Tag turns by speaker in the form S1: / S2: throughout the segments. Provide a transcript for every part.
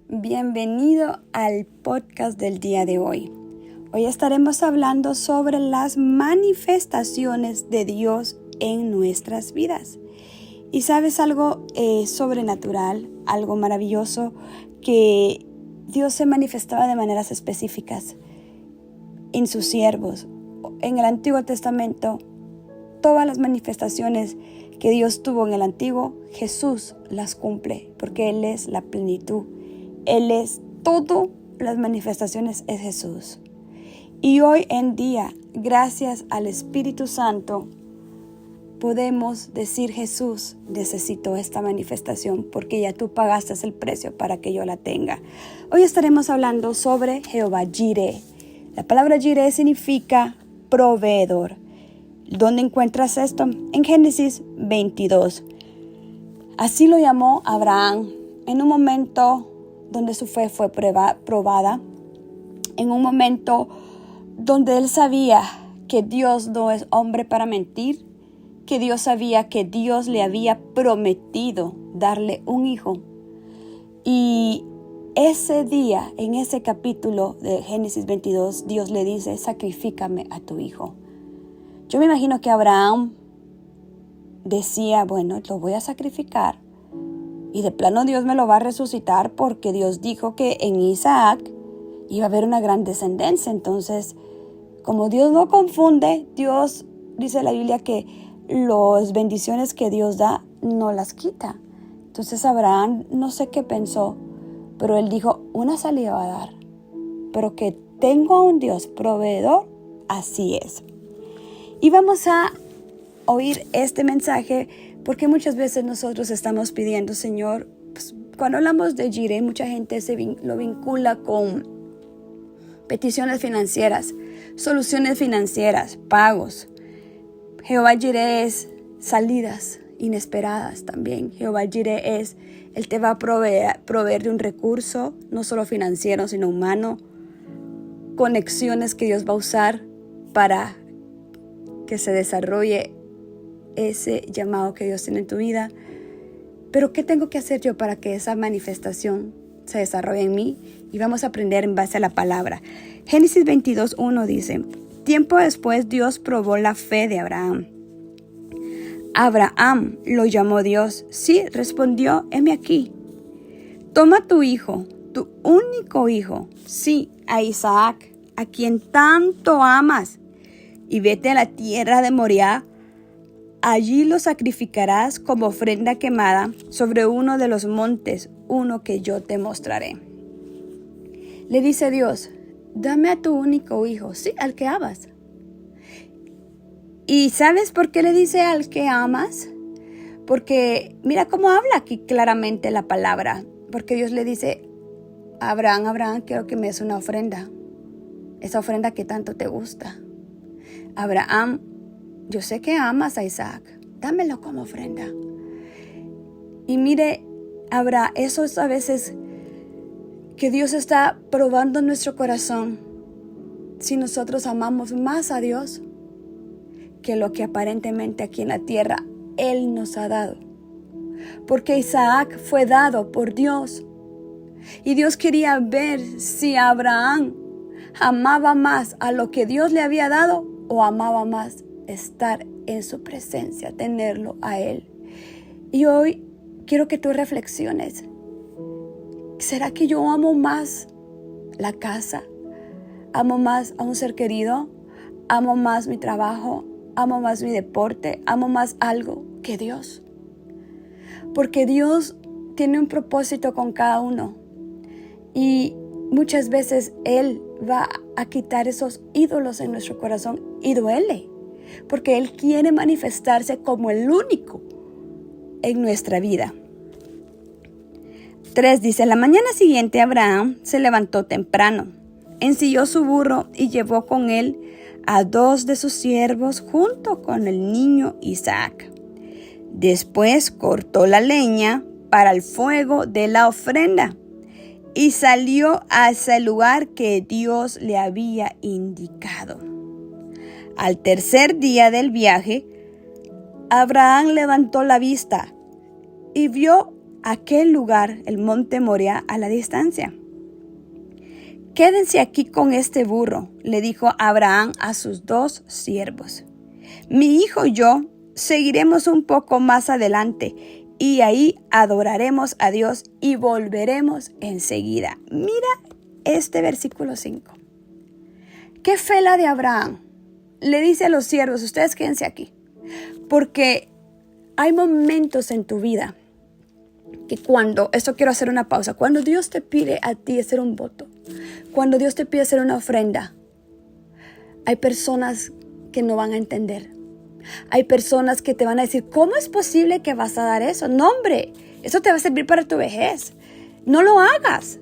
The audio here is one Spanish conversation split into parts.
S1: Bienvenido al podcast del día de hoy. Hoy estaremos hablando sobre las manifestaciones de Dios en nuestras vidas. Y sabes algo sobrenatural, algo maravilloso, que Dios se manifestaba de maneras específicas en sus siervos. En el Antiguo Testamento, todas las manifestaciones que Dios tuvo en el Antiguo, Jesús las cumple, porque Él es la plenitud. Él es todo, las manifestaciones es Jesús. Y hoy en día, gracias al Espíritu Santo, podemos decir: Jesús, necesito esta manifestación porque ya tú pagaste el precio para que yo la tenga. Hoy estaremos hablando sobre Jehová Jireh. La palabra Jireh significa proveedor. ¿Dónde encuentras esto? En Génesis 22. Así lo llamó Abraham en un momento donde su fe fue probada, en un momento donde él sabía que Dios no es hombre para mentir, que Dios sabía que Dios le había prometido darle un hijo. Y ese día, en ese capítulo de Génesis 22, Dios le dice: sacrifícame a tu hijo. Yo me imagino que Abraham decía: bueno, lo voy a sacrificar y de plano Dios me lo va a resucitar, porque Dios dijo que en Isaac iba a haber una gran descendencia. Entonces, como Dios no confunde, Dios, dice la Biblia, que las bendiciones que Dios da no las quita. Entonces Abraham, no sé qué pensó, pero él dijo: una salida va a dar, pero que tengo a un Dios proveedor, así es. Y vamos a oír este mensaje porque muchas veces nosotros estamos pidiendo: Señor, pues, cuando hablamos de Jireh, mucha gente lo vincula con peticiones financieras, soluciones financieras, pagos. Jehová Jireh es salidas inesperadas también. Jehová Jireh es: Él te va a proveer de un recurso, no solo financiero, sino humano, conexiones que Dios va a usar para que se desarrolle ese llamado que Dios tiene en tu vida. Pero ¿qué tengo que hacer yo para que esa manifestación se desarrolle en mí? Y vamos a aprender en base a la palabra. Génesis 22:1 dice: tiempo después Dios probó la fe de Abraham. Abraham lo llamó Dios. Sí, respondió: heme aquí. Toma tu hijo, tu único hijo, sí, a Isaac, a quien tanto amas, y vete a la tierra de Moriah. Allí lo sacrificarás como ofrenda quemada sobre uno de los montes, uno que yo te mostraré. Le dice Dios: dame a tu único hijo, sí, al que amas. ¿Y sabes por qué le dice al que amas? Porque mira cómo habla aquí claramente la palabra. Porque Dios le dice: Abraham, quiero que me des una ofrenda. Esa ofrenda que tanto te gusta. Abraham, yo sé que amas a Isaac, dámelo como ofrenda. Y mire, eso es a veces que Dios está probando nuestro corazón. Si nosotros amamos más a Dios que lo que aparentemente aquí en la tierra Él nos ha dado. Porque Isaac fue dado por Dios. Y Dios quería ver si Abraham amaba más a lo que Dios le había dado, o amaba más estar en su presencia, tenerlo a Él. Y hoy quiero que tú reflexiones: ¿será que yo amo más la casa? ¿Amo más a un ser querido? ¿Amo más mi trabajo? ¿Amo más mi deporte? ¿Amo más algo que Dios? Porque Dios tiene un propósito con cada uno. Y muchas veces Él va a quitar esos ídolos en nuestro corazón, y duele, porque Él quiere manifestarse como el único en nuestra vida. 3 dice: la mañana siguiente Abraham se levantó temprano, ensilló su burro y llevó con él a 2 de sus siervos junto con el niño Isaac. Después cortó la leña para el fuego de la ofrenda y salió hacia el lugar que Dios le había indicado. Al tercer día del viaje, Abraham levantó la vista y vio aquel lugar, el monte Moriah, a la distancia. Quédense aquí con este burro, le dijo Abraham a sus 2 siervos. Mi hijo y yo seguiremos un poco más adelante y ahí adoraremos a Dios y volveremos enseguida. Mira este versículo 5. ¿Qué fe la de Abraham? Le dice a los siervos, ustedes quédense aquí. Porque hay momentos en tu vida que esto quiero hacer una pausa, cuando Dios te pide a ti hacer un voto, cuando Dios te pide hacer una ofrenda, hay personas que no van a entender. Hay personas que te van a decir, ¿cómo es posible que vas a dar eso? No, hombre, eso te va a servir para tu vejez. No lo hagas.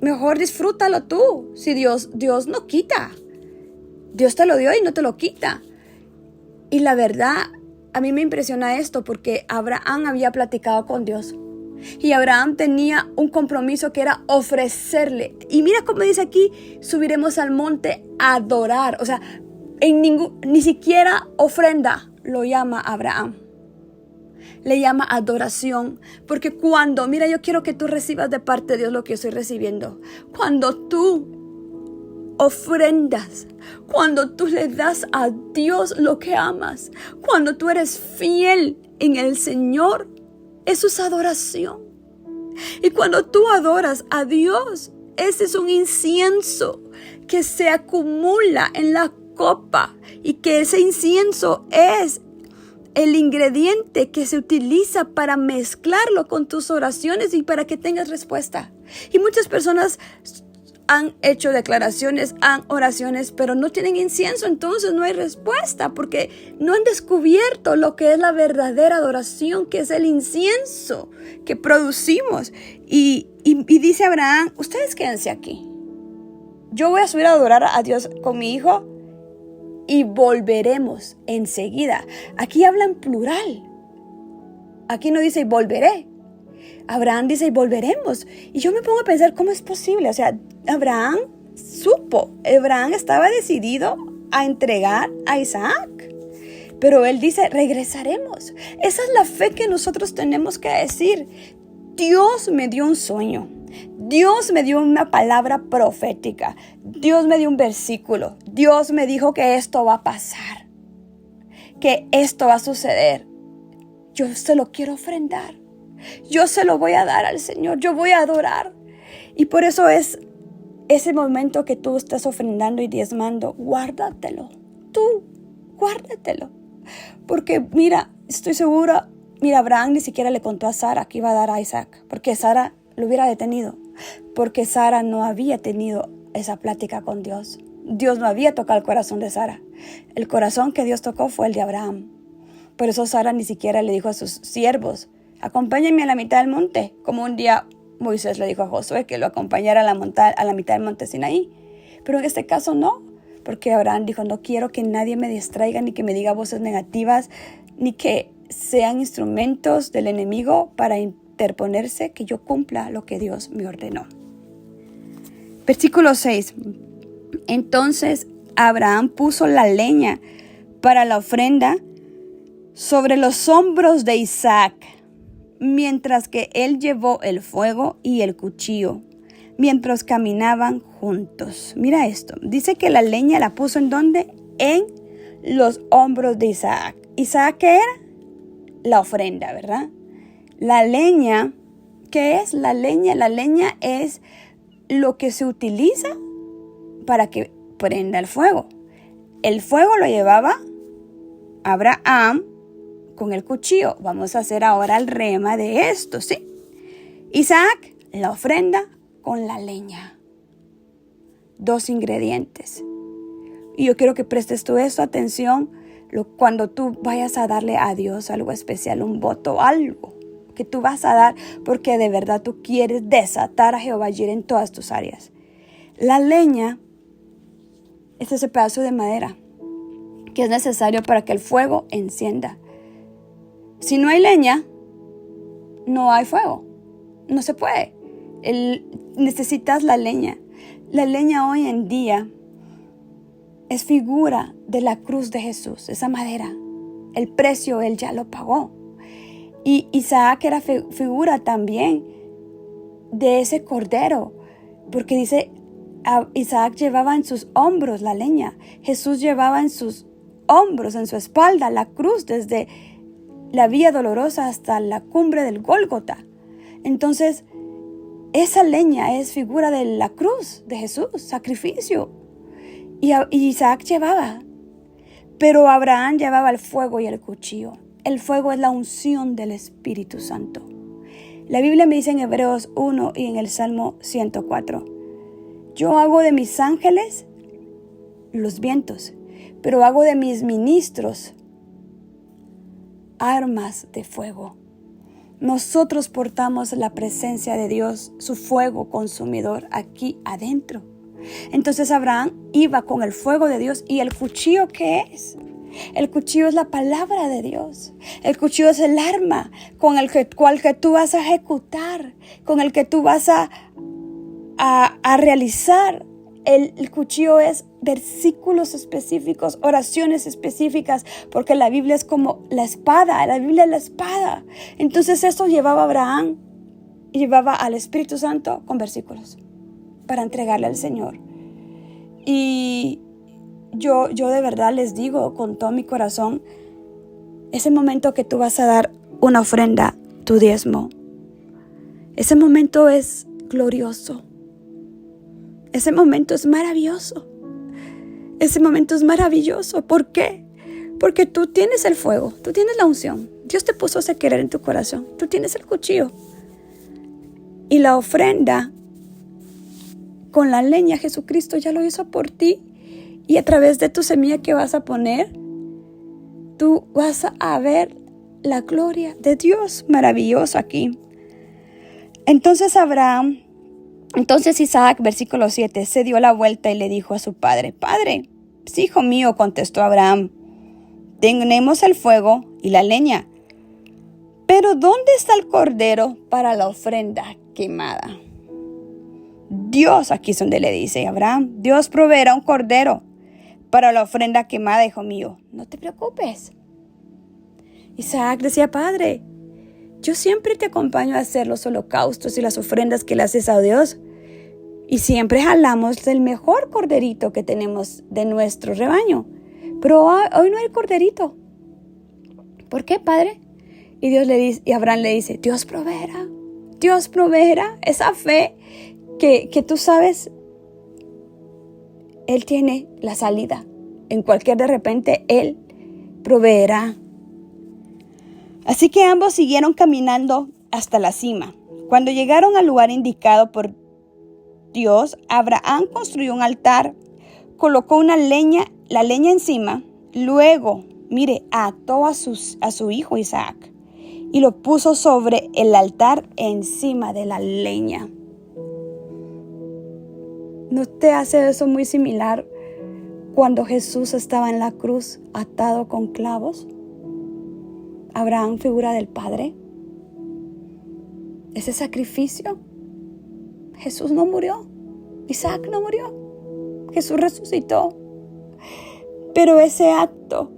S1: Mejor disfrútalo tú. Si Dios no quita. Dios te lo dio y no te lo quita. Y la verdad, a mí me impresiona esto porque Abraham había platicado con Dios. Y Abraham tenía un compromiso que era ofrecerle. Y mira cómo dice aquí, subiremos al monte a adorar. O sea, ni siquiera ofrenda lo llama Abraham. Le llama adoración. Porque mira, yo quiero que tú recibas de parte de Dios lo que yo estoy recibiendo. Cuando tú ofrendas, cuando tú le das a Dios lo que amas, cuando tú eres fiel en el Señor, eso es adoración. Y cuando tú adoras a Dios, ese es un incienso que se acumula en la copa y que ese incienso es el ingrediente que se utiliza para mezclarlo con tus oraciones y para que tengas respuesta. Y muchas personas han hecho declaraciones, oraciones, pero no tienen incienso, entonces no hay respuesta porque no han descubierto lo que es la verdadera adoración, que es el incienso que producimos. Y dice Abraham, ustedes quédense aquí. Yo voy a subir a adorar a Dios con mi hijo y volveremos enseguida. Aquí habla en plural. Aquí no dice y volveré. Abraham dice y volveremos. Y yo me pongo a pensar cómo es posible. O sea, Abraham estaba decidido a entregar a Isaac. Pero él dice, regresaremos. Esa es la fe que nosotros tenemos que decir. Dios me dio un sueño. Dios me dio una palabra profética. Dios me dio un versículo. Dios me dijo que esto va a pasar. Que esto va a suceder. Yo se lo quiero ofrendar. Yo se lo voy a dar al Señor. Yo voy a adorar. Y por eso es ese momento que tú estás ofrendando y diezmando. Guárdatelo. Tú, guárdatelo. Porque mira, estoy segura. Mira, Abraham ni siquiera le contó a Sara que iba a dar a Isaac. Porque Sara lo hubiera detenido. Porque Sara no había tenido esa plática con Dios. Dios no había tocado el corazón de Sara. El corazón que Dios tocó fue el de Abraham. Por eso Sara ni siquiera le dijo a sus siervos, acompáñenme a la mitad del monte, como un día Moisés le dijo a Josué que lo acompañara a la mitad del monte Sinaí. Pero en este caso no, porque Abraham dijo, no quiero que nadie me distraiga, ni que me diga voces negativas, ni que sean instrumentos del enemigo para interponerse, que yo cumpla lo que Dios me ordenó. Versículo 6. Entonces Abraham puso la leña para la ofrenda sobre los hombros de Isaac, mientras que él llevó el fuego y el cuchillo, mientras caminaban juntos. Mira esto, dice que la leña la puso ¿en dónde? En los hombros de Isaac. ¿Isaac qué era? La ofrenda, ¿verdad? La leña, ¿qué es la leña? La leña es lo que se utiliza para que prenda el fuego. El fuego lo llevaba Abraham con el cuchillo. Vamos a hacer ahora el rema de esto, ¿sí? Isaac, la ofrenda con la leña. 2 ingredientes. Y yo quiero que prestes tú esto atención cuando tú vayas a darle a Dios algo especial, un voto, algo que tú vas a dar porque de verdad tú quieres desatar a Jehová Jireh en todas tus áreas. La leña es ese pedazo de madera que es necesario para que el fuego encienda. Si no hay leña, no hay fuego. No se puede. Necesitas la leña. La leña hoy en día es figura de la cruz de Jesús, esa madera. El precio Él ya lo pagó. Y Isaac era figura también de ese cordero, porque dice, Isaac llevaba en sus hombros la leña. Jesús llevaba en sus hombros, en su espalda, la cruz desde la vía dolorosa hasta la cumbre del Gólgota. Entonces, esa leña es figura de la cruz de Jesús, sacrificio. Y Isaac llevaba, pero Abraham llevaba el fuego y el cuchillo. El fuego es la unción del Espíritu Santo. La Biblia me dice en Hebreos 1 y en el Salmo 104, yo hago de mis ángeles los vientos, pero hago de mis ministros armas de fuego. Nosotros portamos la presencia de Dios, su fuego consumidor aquí adentro. Entonces Abraham iba con el fuego de Dios. ¿Y el cuchillo qué es? El cuchillo es la palabra de Dios. El cuchillo es el arma con el cual que tú vas a ejecutar, con el que tú vas a realizar. El cuchillo es versículos específicos, oraciones específicas, porque la Biblia es como la espada, la Biblia es la espada. Entonces esto llevaba a Abraham y llevaba al Espíritu Santo con versículos para entregarle al Señor. Y yo de verdad les digo con todo mi corazón, ese momento que tú vas a dar una ofrenda, tu diezmo, ese momento es glorioso. Ese momento es maravilloso. Ese momento es maravilloso. ¿Por qué? Porque tú tienes el fuego, tú tienes la unción. Dios te puso ese querer en tu corazón. Tú tienes el cuchillo. Y la ofrenda con la leña, Jesucristo ya lo hizo por ti. Y a través de tu semilla que vas a poner, tú vas a ver la gloria de Dios maravilloso aquí. Entonces Isaac, versículo 7, se dio la vuelta y le dijo a su padre, Padre, sí, hijo mío, contestó Abraham, tenemos el fuego y la leña, pero ¿dónde está el cordero para la ofrenda quemada? Dios, aquí es donde le dice Abraham, Dios proveerá un cordero para la ofrenda quemada, hijo mío, no te preocupes. Isaac decía, Padre, yo siempre te acompaño a hacer los holocaustos y las ofrendas que le haces a Dios. Y siempre jalamos del mejor corderito que tenemos de nuestro rebaño. Pero hoy no hay corderito. ¿Por qué, Padre? Y Abraham le dice, Dios proveerá esa fe que tú sabes, Él tiene la salida. En cualquier de repente, Él proveerá. Así que ambos siguieron caminando hasta la cima. Cuando llegaron al lugar indicado por Dios, Abraham construyó un altar, colocó la leña encima, luego, ató a su hijo Isaac y lo puso sobre el altar encima de la leña. ¿No te hace eso muy similar cuando Jesús estaba en la cruz atado con clavos? Abraham, figura del Padre. Ese sacrificio. Jesús no murió. Isaac no murió. Jesús resucitó. Pero ese acto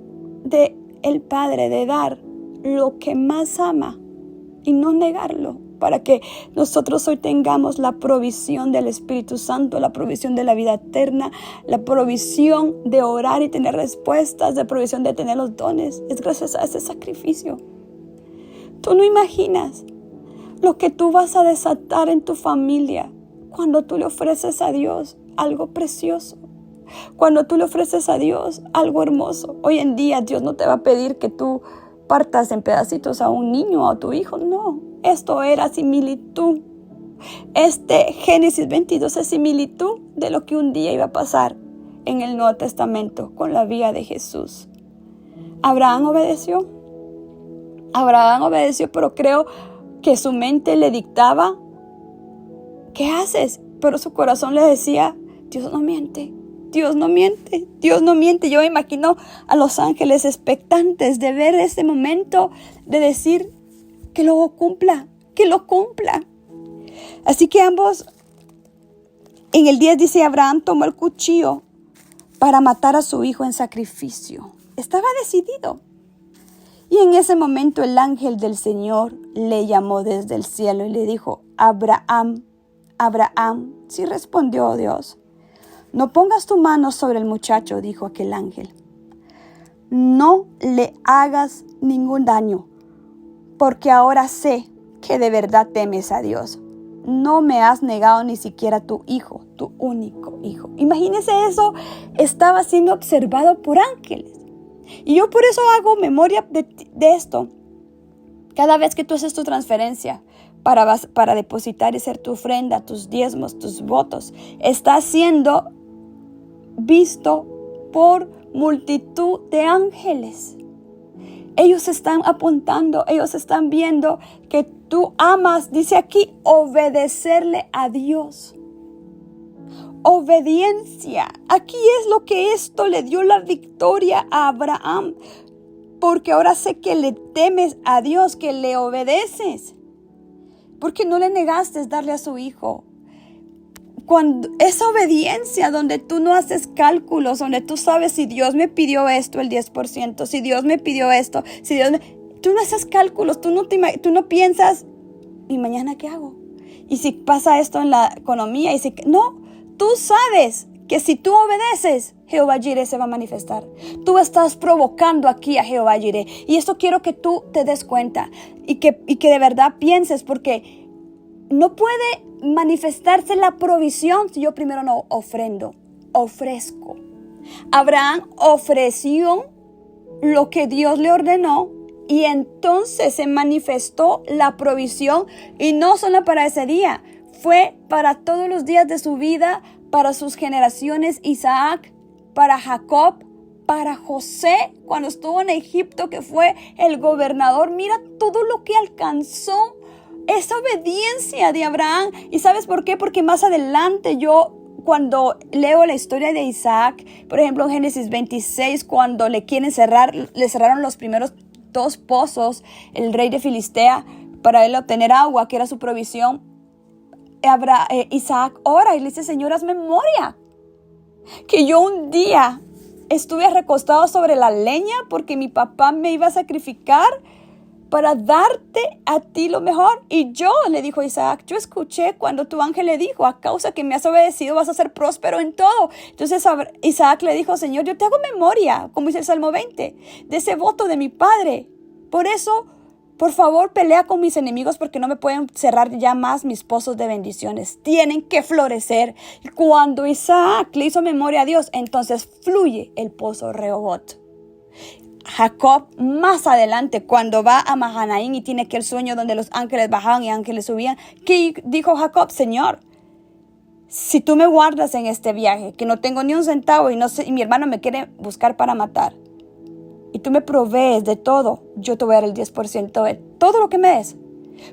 S1: de el Padre de dar lo que más ama y no negarlo, para que nosotros hoy tengamos la provisión del Espíritu Santo, la provisión de la vida eterna, la provisión de orar y tener respuestas, la provisión de tener los dones. Es gracias a ese sacrificio. Tú no imaginas lo que tú vas a desatar en tu familia cuando tú le ofreces a Dios algo precioso, cuando tú le ofreces a Dios algo hermoso. Hoy en día Dios no te va a pedir que tú partas en pedacitos a un niño o a tu hijo, no. Esto era similitud. Este Génesis 22 es similitud de lo que un día iba a pasar en el Nuevo Testamento con la vida de Jesús. Abraham obedeció, pero creo que su mente le dictaba, ¿qué haces? Pero su corazón le decía, Dios no miente. Yo me imagino a los ángeles expectantes de ver este momento, de decir que lo cumpla. Así que ambos, en el 10 dice, Abraham tomó el cuchillo para matar a su hijo en sacrificio. Estaba decidido. Y en ese momento el ángel del Señor le llamó desde el cielo y le dijo: Abraham, Abraham. Sí respondió Dios. No pongas tu mano sobre el muchacho, dijo aquel ángel. No le hagas ningún daño, porque ahora sé que de verdad temes a Dios. No me has negado ni siquiera tu hijo, tu único hijo. Imagínese eso, estaba siendo observado por ángeles. Y yo por eso hago memoria de esto. Cada vez que tú haces tu transferencia para depositar y hacer tu ofrenda, tus diezmos, tus votos, está siendo visto por multitud de ángeles. Ellos están apuntando, ellos están viendo que tú amas, dice aquí, obedecerle a Dios. Obediencia. Aquí es lo que esto le dio la victoria a Abraham. Porque ahora sé que le temes a Dios, que le obedeces. Porque no le negaste darle a su hijo. Cuando esa obediencia donde tú no haces cálculos, donde tú sabes si Dios me pidió esto, el 10%, si Dios me pidió esto, tú no haces cálculos, tú no piensas, ¿y mañana qué hago? Y si pasa esto en la economía, no, tú sabes que si tú obedeces, Jehová Jireh se va a manifestar. Tú estás provocando aquí a Jehová Jireh. Y esto quiero que tú te des cuenta y que de verdad pienses, porque no puede manifestarse la provisión si yo primero no ofrezco. Abraham ofreció lo que Dios le ordenó y entonces se manifestó la provisión, y no solo para ese día, fue para todos los días de su vida, para sus generaciones, Isaac, para Jacob, para José, cuando estuvo en Egipto, que fue el gobernador. Mira todo lo que alcanzó. Esa obediencia de Abraham. ¿Y sabes por qué? Porque más adelante cuando leo la historia de Isaac, por ejemplo en Génesis 26, cuando le cerraron los primeros 2 pozos, el rey de Filistea, para él obtener agua, que era su provisión. Isaac ora y le dice: Señor, haz memoria que yo un día estuve recostado sobre la leña porque mi papá me iba a sacrificar para darte a ti lo mejor. Y yo, le dijo Isaac, yo escuché cuando tu ángel le dijo: a causa que me has obedecido vas a ser próspero en todo. Entonces Isaac le dijo: Señor, yo te hago memoria, como dice el Salmo 20, de ese voto de mi padre. Por eso, por favor, pelea con mis enemigos, porque no me pueden cerrar ya más mis pozos de bendiciones. Tienen que florecer. Y cuando Isaac le hizo memoria a Dios, entonces fluye el pozo Rehobot. Jacob, más adelante, cuando va a Mahanaim y tiene aquel sueño donde los ángeles bajaban y ángeles subían, ¿qué dijo Jacob? Señor, si tú me guardas en este viaje, que no tengo ni un centavo y mi hermano me quiere buscar para matar, y tú me provees de todo, yo te voy a dar el 10% de todo lo que me des,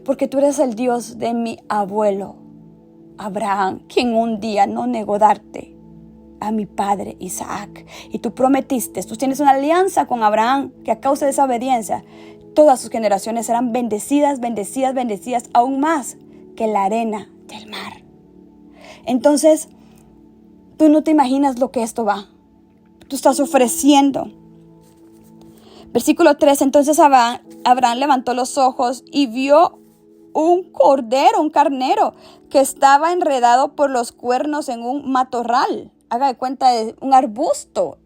S1: porque tú eres el Dios de mi abuelo Abraham, quien un día no negó darte a mi padre Isaac. Y tú prometiste, tú tienes una alianza con Abraham, que a causa de esa obediencia todas sus generaciones serán bendecidas, bendecidas, bendecidas, aún más que la arena del mar. Entonces, tú no te imaginas lo que esto va. Tú estás ofreciendo. Versículo 3, entonces Abraham levantó los ojos y vio un carnero, que estaba enredado por los cuernos en un matorral. Haga de cuenta de un arbusto.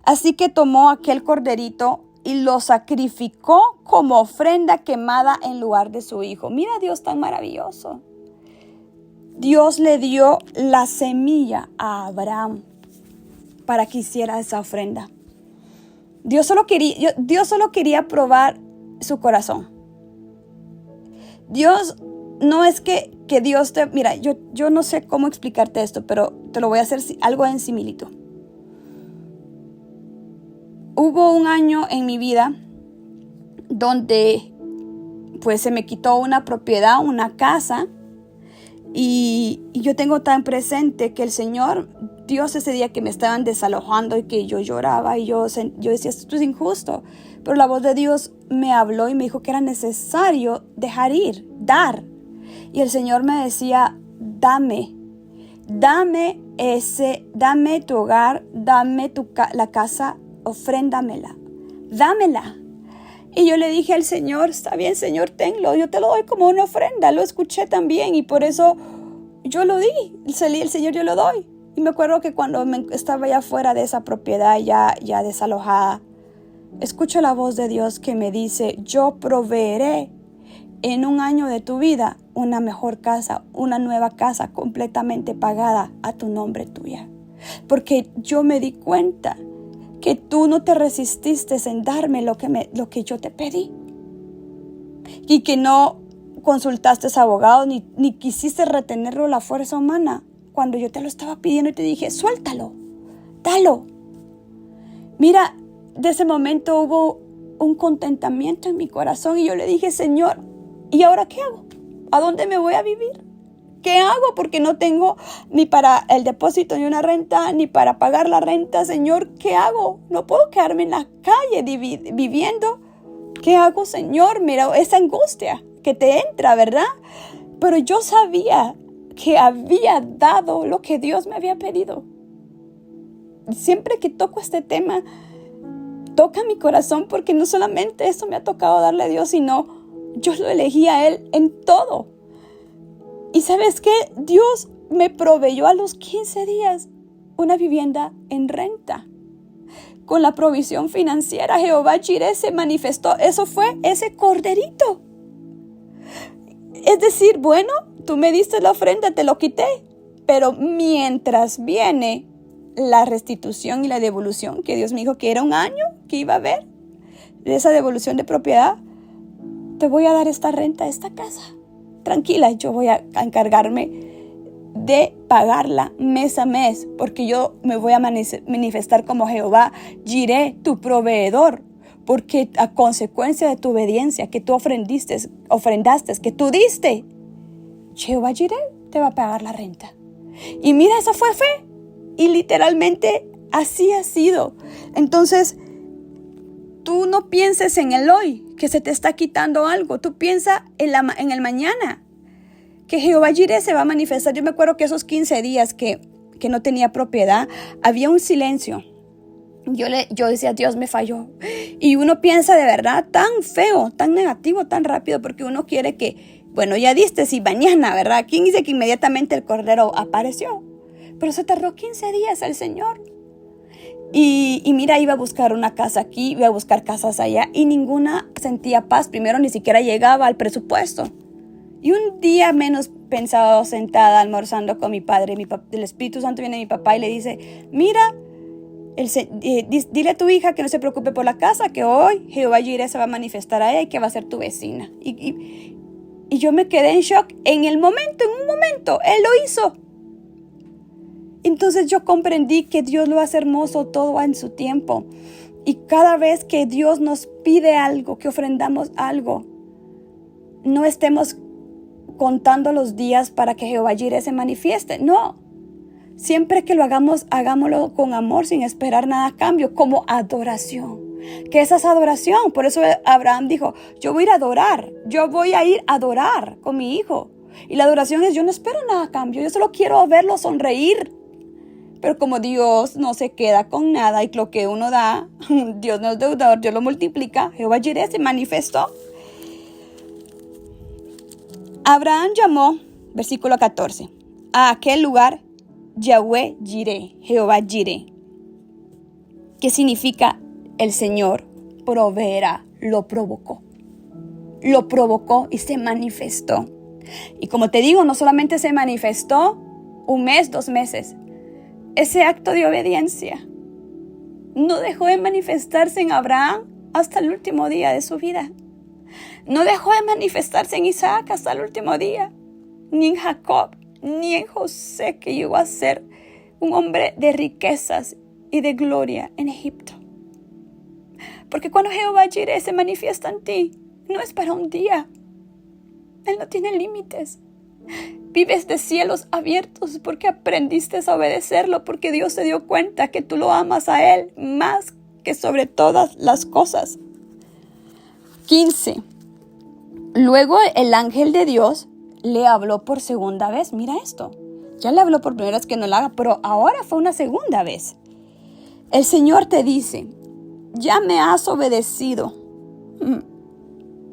S1: Así que tomó aquel corderito y lo sacrificó como ofrenda quemada en lugar de su hijo. Mira, Dios tan maravilloso. Dios le dio la semilla a Abraham para que hiciera esa ofrenda. Dios solo quería probar su corazón. Dios no es que Dios te... Mira, yo no sé cómo explicarte esto, pero te lo voy a hacer algo en similitud. Hubo un año en mi vida donde pues se me quitó una propiedad, una casa, y yo tengo tan presente que el Señor, Dios, ese día que me estaban desalojando y que yo lloraba y yo decía: esto es injusto, pero la voz de Dios me habló y me dijo que era necesario dejar ir, dar. Y el Señor me decía: dame tu hogar, dame la casa, ofréndamela, dámela. Y yo le dije al Señor, está bien, Señor, tenlo, yo te lo doy como una ofrenda. Lo escuché también y por eso yo lo di. El Señor, yo lo doy. Y me acuerdo que cuando estaba ya fuera de esa propiedad, ya desalojada, escucho la voz de Dios que me dice, yo proveeré en un año de tu vida una mejor casa, una nueva casa completamente pagada a tu nombre tuya. Porque yo me di cuenta que tú no te resististe en darme lo que yo te pedí. Y que no consultaste a abogados ni quisiste retenerlo a la fuerza humana. Cuando yo te lo estaba pidiendo y te dije, suéltalo, dalo. Mira, de ese momento hubo un contentamiento en mi corazón y yo le dije, Señor, ¿y ahora qué hago? ¿A dónde me voy a vivir? ¿Qué hago? Porque no tengo ni para el depósito ni una renta, ni para pagar la renta. Señor, ¿qué hago? No puedo quedarme en la calle viviendo. ¿Qué hago, Señor? Mira, esa angustia que te entra, ¿verdad? Pero yo sabía que había dado lo que Dios me había pedido. Siempre que toco este tema, toca mi corazón porque no solamente eso me ha tocado darle a Dios, sino yo lo elegí a Él en todo. Y ¿sabes qué? Dios me proveyó a los 15 días una vivienda en renta. Con la provisión financiera, Jehová Jireh se manifestó. Eso fue ese corderito. Es decir, bueno, tú me diste la ofrenda, te lo quité. Pero mientras viene la restitución y la devolución, que Dios me dijo que era un año que iba a haber, de esa devolución de propiedad, te voy a dar esta renta, esta casa. Tranquila, yo voy a encargarme de pagarla mes a mes, porque yo me voy a manifestar como Jehová Jireh, tu proveedor, porque a consecuencia de tu obediencia que tú ofrendaste, que tú diste, Jehová Jireh te va a pagar la renta. Y mira, esa fue fe, y literalmente así ha sido. Entonces, tú no pienses en el hoy, que se te está quitando algo. Tú piensa en el mañana, que Jehová Jireh se va a manifestar. Yo me acuerdo que esos 15 días que no tenía propiedad, había un silencio. Yo decía, Dios me falló. Y uno piensa de verdad tan feo, tan negativo, tan rápido, porque uno quiere que, bueno, ya diste, si mañana, ¿verdad? ¿Quién dice que inmediatamente el cordero apareció? Pero se tardó 15 días el Señor. Y mira, iba a buscar una casa aquí, iba a buscar casas allá y ninguna sentía paz. Primero ni siquiera llegaba al presupuesto. Y un día menos pensado, sentada, almorzando con mi padre, el Espíritu Santo viene a mi papá y le dice, mira, dile a tu hija que no se preocupe por la casa, que hoy Jehová Jireh se va a manifestar a ella y que va a ser tu vecina. Y yo me quedé en shock. En un momento, Él lo hizo. Entonces yo comprendí que Dios lo hace hermoso todo en su tiempo. Y cada vez que Dios nos pide algo, que ofrendamos algo, no estemos contando los días para que Jehová Jireh se manifieste. No. Siempre que lo hagamos, hagámoslo con amor, sin esperar nada a cambio, como adoración. ¿Qué es esa adoración? Por eso Abraham dijo, yo voy a ir a adorar. Yo voy a ir a adorar con mi hijo. Y la adoración es, yo no espero nada a cambio. Yo solo quiero verlo sonreír. Pero como Dios no se queda con nada y lo que uno da, Dios no es deudor, Dios lo multiplica. Jehová Jireh se manifestó. Abraham llamó, versículo 14, a aquel lugar Yahweh Jireh, Jehová Jireh, que significa el Señor proveerá. Lo provocó y se manifestó. Y como te digo, no solamente se manifestó un mes, 2 meses. Ese acto de obediencia no dejó de manifestarse en Abraham hasta el último día de su vida. No dejó de manifestarse en Isaac hasta el último día, ni en Jacob, ni en José, que llegó a ser un hombre de riquezas y de gloria en Egipto. Porque cuando Jehová Jireh se manifiesta en ti, no es para un día. Él no tiene límites. Vives de cielos abiertos porque aprendiste a obedecerlo, porque Dios se dio cuenta que tú lo amas a Él más que sobre todas las cosas. 15. Luego el ángel de Dios le habló por segunda vez. Mira esto. Ya le habló por primera vez que no lo haga, pero ahora fue una segunda vez. El Señor te dice, ya me has obedecido.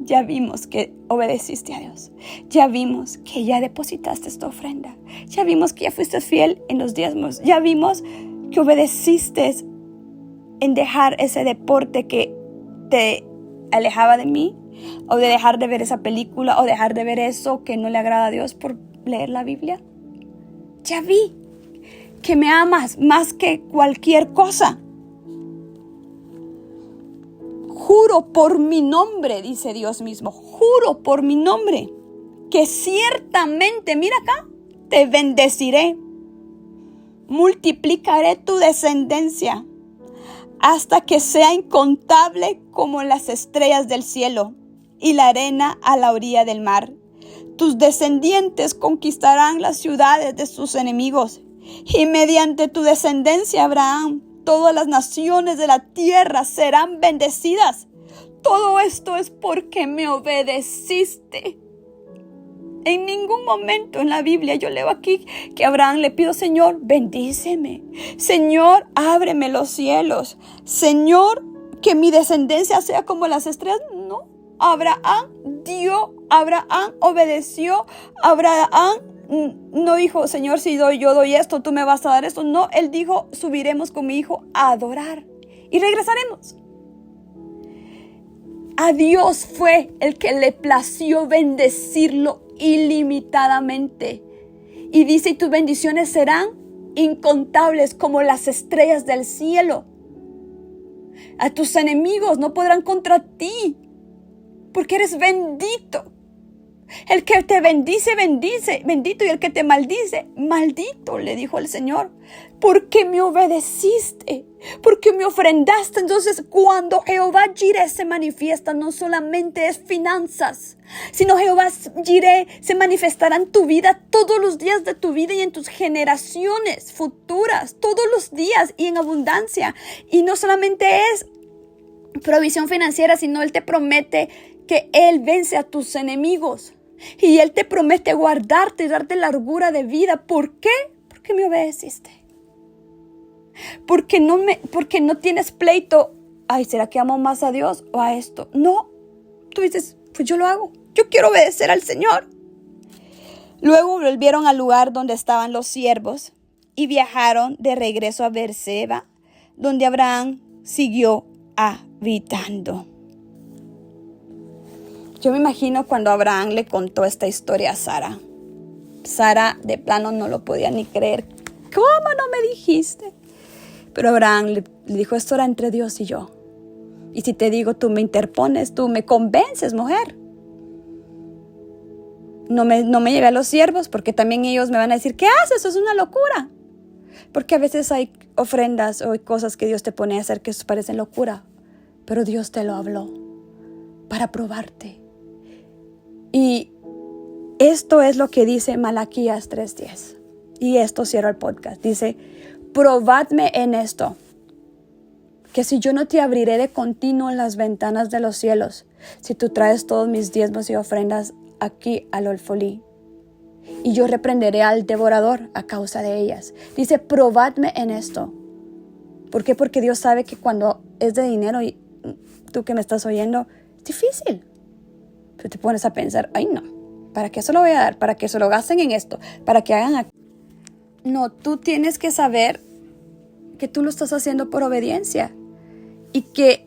S1: Ya vimos que obedeciste a Dios. Ya vimos que ya depositaste esta ofrenda. Ya vimos que ya fuiste fiel en los diezmos. Ya vimos que obedeciste en dejar ese deporte que te alejaba de mí, o de dejar de ver esa película, o dejar de ver eso que no le agrada a Dios por leer la Biblia. Ya vi que me amas más que cualquier cosa. Juro por mi nombre, dice Dios mismo, juro por mi nombre, que ciertamente, mira acá, te bendeciré, multiplicaré tu descendencia hasta que sea incontable como las estrellas del cielo y la arena a la orilla del mar. Tus descendientes conquistarán las ciudades de sus enemigos, y mediante tu descendencia, Abraham, todas las naciones de la tierra serán bendecidas. Todo esto es porque me obedeciste. En ningún momento en la Biblia yo leo aquí que Abraham le pidió: Señor, bendíceme. Señor, ábreme los cielos. Señor, que mi descendencia sea como las estrellas. No, Abraham dio, Abraham obedeció. Abraham no dijo: Señor, si yo doy esto, tú me vas a dar esto. No, él dijo: subiremos con mi hijo a adorar y regresaremos. A Dios fue el que le plació bendecirlo ilimitadamente. Y dice: y tus bendiciones serán incontables como las estrellas del cielo. A tus enemigos no podrán contra ti, porque eres bendito. El que te bendice, bendice, bendito, y el que te maldice, maldito, le dijo el Señor. Porque me obedeciste, porque me ofrendaste. Entonces, cuando Jehová Jireh se manifiesta, no solamente es finanzas, sino Jehová Jireh se manifestará en tu vida todos los días de tu vida y en tus generaciones futuras, todos los días y en abundancia. Y no solamente es provisión financiera, sino Él te promete que Él vence a tus enemigos. Y Él te promete guardarte y darte largura de vida. ¿Por qué? Porque me obedeciste. Porque no tienes pleito. Ay, ¿será que amo más a Dios o a esto? No. Tú dices: pues yo lo hago. Yo quiero obedecer al Señor. Luego volvieron al lugar donde estaban los siervos y viajaron de regreso a Beerseba, donde Abraham siguió habitando. Yo me imagino cuando Abraham le contó esta historia a Sara. Sara de plano no lo podía ni creer. ¿Cómo no me dijiste? Pero Abraham le dijo: esto era entre Dios y yo. Y si te digo, tú me interpones, tú me convences, mujer. No me llevé a los siervos, porque también ellos me van a decir: ¿qué haces? Eso es una locura. Porque a veces hay ofrendas o hay cosas que Dios te pone a hacer que parecen locura. Pero Dios te lo habló para probarte. Y esto es lo que dice Malaquías 3:10. Y esto cierra el podcast. Dice: probadme en esto, que si yo no te abriré de continuo las ventanas de los cielos, si tú traes todos mis diezmos y ofrendas aquí al alfolí, y yo reprenderé al devorador a causa de ellas. Dice: probadme en esto. ¿Por qué? Porque Dios sabe que cuando es de dinero, y tú que me estás oyendo, es difícil. Pero te pones a pensar: ay no, ¿para qué se lo voy a dar? ¿Para que se lo gasten en esto? ¿Para que hagan aquí? No, tú tienes que saber que tú lo estás haciendo por obediencia. Y que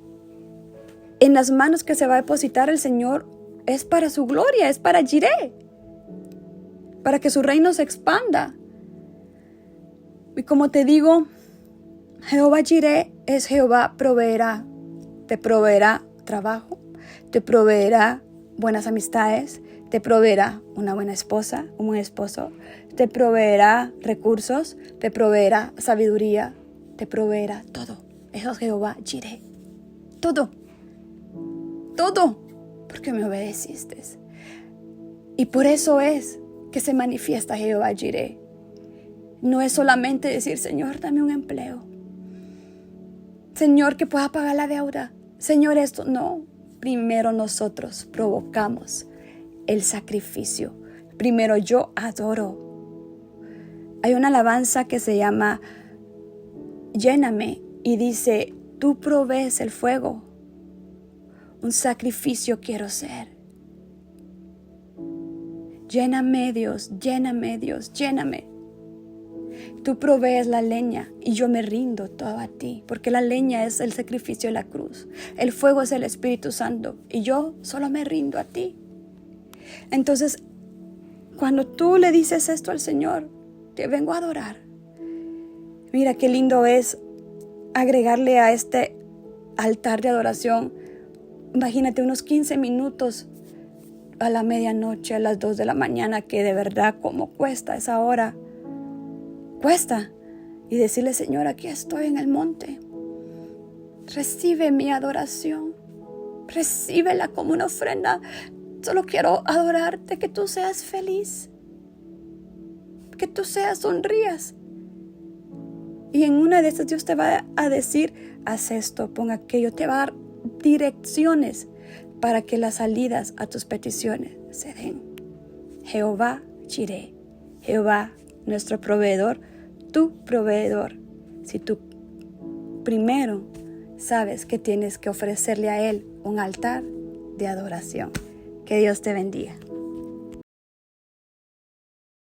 S1: en las manos que se va a depositar el Señor es para su gloria, es para Jireh, para que su reino se expanda. Y como te digo, Jehová Jireh es Jehová proveerá. Te proveerá trabajo, te proveerá buenas amistades, te proveerá una buena esposa, un buen esposo, te proveerá recursos, te proveerá sabiduría, te proveerá todo. Eso es Jehová Jireh. Todo. Todo. Porque me obedeciste. Y por eso es que se manifiesta Jehová Jireh. No es solamente decir: Señor, dame un empleo. Señor, que pueda pagar la deuda. Señor, esto. No. Primero nosotros provocamos el sacrificio. Primero yo adoro. Hay una alabanza que se llama Lléname, y dice: tú provees el fuego. Un sacrificio quiero ser. Lléname, Dios, lléname, Dios, lléname. Tú provees la leña y yo me rindo todo a ti, porque la leña es el sacrificio de la cruz. El fuego es el Espíritu Santo y yo solo me rindo a ti. Entonces, cuando tú le dices esto al Señor, te vengo a adorar. Mira qué lindo es agregarle a este altar de adoración, imagínate unos 15 minutos a la medianoche, a las 2 de la mañana, que de verdad como cuesta esa hora. Cuesta. Y decirle, Señor, aquí estoy en el monte. Recibe mi adoración. Recíbela como una ofrenda. Solo quiero adorarte, que tú seas feliz. Que tú sonrías. Y en una de estas Dios te va a decir, haz esto, pon aquello. Te va a dar direcciones para que las salidas a tus peticiones se den. Jehová Jireh, Jehová nuestro proveedor, tu proveedor. Si tú primero sabes que tienes que ofrecerle a Él un altar de adoración. Que Dios te bendiga.